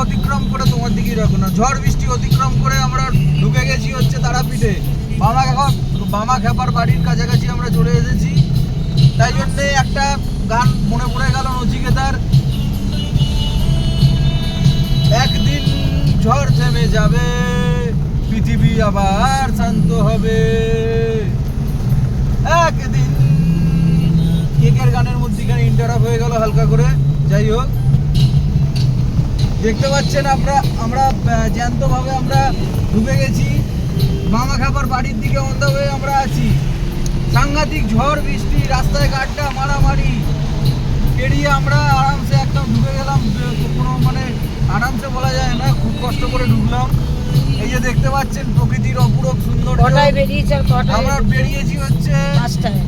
অতিক্রম করে তোমার দিকেই রাখো না, ঝড় বৃষ্টি অতিক্রম করে আমরা ঢুকে গেছি হচ্ছে তারাপীঠে। বামা খেপার বাড়ির কাছাকাছি আমরা চলে এসেছি। তাই জন্যে একটা গান মনে পড়ে গেল নচিকেতার, একদিন ঝড় থেমে যাবে, পৃথিবী আবার শান্ত হবে একদিন। কেকের গানের মধ্যেখানে ইন্টারাপ্ট হয়ে গেল হালকা করে। যাই হোক, দেখতে পাচ্ছেন আমরা জ্যান্তভাবে আমরা ঢুকে গেছি মামা খাবার বাড়ির দিকে অন দ্য ওয়ে আমরা আছি। সাংঘাতিক ঝড় বৃষ্টি, রাস্তায় গাড্ডা মারামারি পেরিয়ে আমরা আরামসে একদম ঢুকে গেলাম। কোনো মানে আরামসে বলা যায় না, খুব কষ্ট করে ঢুকলাম। এই যে দেখতে পাচ্ছেন প্রকৃতির অপূরব সুন্দর। আমরা বেরিয়েছি হচ্ছে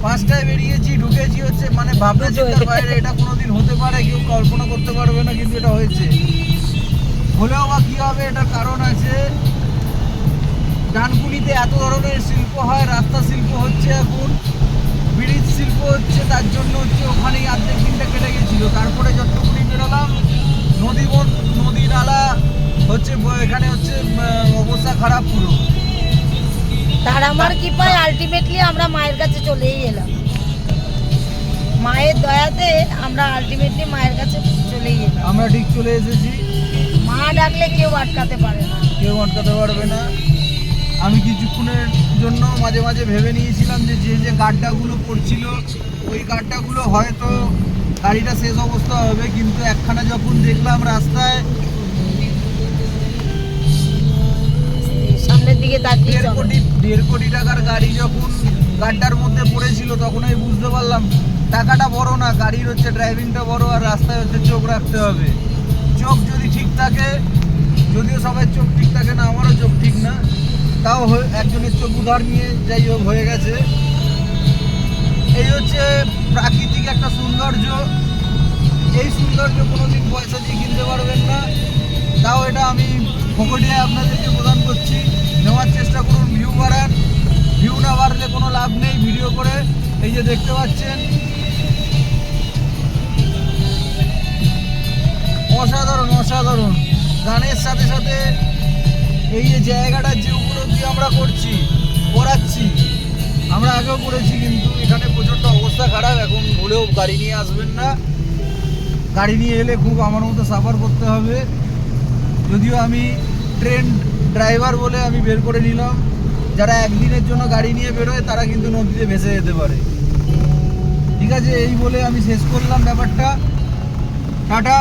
5টায় বেরিয়েছি, ঢুকেছি হচ্ছে মানে ভাবনা চিন্তার বাইরে। এটা কোনোদিন হতে পারে, কেউ কল্পনা করতে পারবে না, কিন্তু এটা হয়েছে। হলেও বা কী হবে, এটার কারণ আছে। ডানকুনিতে এত ধরনের শিল্প হয়, রাস্তা শিল্প হচ্ছে এখন, ব্রিজ শিল্প হচ্ছে, তার জন্য হচ্ছে ওখানেই অর্ধেক দিনটা কেটে গেছিলো। তারপরে যতটুকুনি বেরোলাম, নদী নালা হচ্ছে, এখানে হচ্ছে অবস্থা খারাপ পুরো। তার আমার কি পাই, আলটিমেটলি আমরা মায়ের কাছে চলেই এলাম। মায়ের দয়াতে আমরা আলটিমেটলি মায়ের কাছে চলেই এলাম। আমরা ঠিক চলে এসেছি। মা ডাকলে কেউ আটকাতে পারে না, কেউ আটকাতে পারবে না। আমি কিছুক্ষণের জন্য মাঝে মাঝে ভেবে নিয়েছিলাম যে যে গাড্ডাগুলো পড়ছিল ওই গাড্ডাগুলো হয়তো গাড়িটা শেষ অবস্থা হবে, কিন্তু একখানা যখন দেখলাম রাস্তায় সামনের দিকে তাকিয়ে 1.5 কোটি টাকার গাড়ি যখন গাড্ডার মধ্যে পড়েছিল, তখন আমি বুঝতে পারলাম টাকাটা বড় না, গাড়ির হচ্ছে ড্রাইভিংটা বড়, আর রাস্তায় হচ্ছে চোখ রাখতে হবে। চোখ যদি ঠিক থাকে, যদিও সবাই চোখ ঠিক থাকে না, আমারও চোখ ঠিক না, তাও একজনের চোখ উধার নিয়ে যাই হোক হয়ে গেছে। এই হচ্ছে প্রাকৃতিক একটা সৌন্দর্য। এই সৌন্দর্য কোনোদিন পয়সা দিয়ে কিনতে পারবেন না, তাও এটা আমি ফোকটিয়ে আপনাদেরকে প্রদান করছি। নেওয়ার চেষ্টা করুন, ভিউ বাড়ান। ভিউ না বাড়লে কোনো লাভ নেই ভিডিও করে। এই যে দেখতে পাচ্ছেন অসাধারণ অসাধারণ গানের সাথে সাথে এই যে জায়গাটার যে উপলব্ধি আমরা করাচ্ছি, আমরা আগেও করেছি, কিন্তু এখানে প্রচণ্ড অবস্থা খারাপ এখন। হলেও গাড়ি নিয়ে আসবেন না, গাড়ি নিয়ে এলে খুব আমার মতো সাফার করতে হবে। যদিও আমি ট্রেন ড্রাইভার বলে আমি বের করে নিলাম, যারা একদিনের জন্য গাড়ি নিয়ে বেরোয় তারা কিন্তু নদীতে ভেসে যেতে পারে। ঠিক আছে, এই বলে আমি শেষ করলাম ব্যাপারটা। টাটা।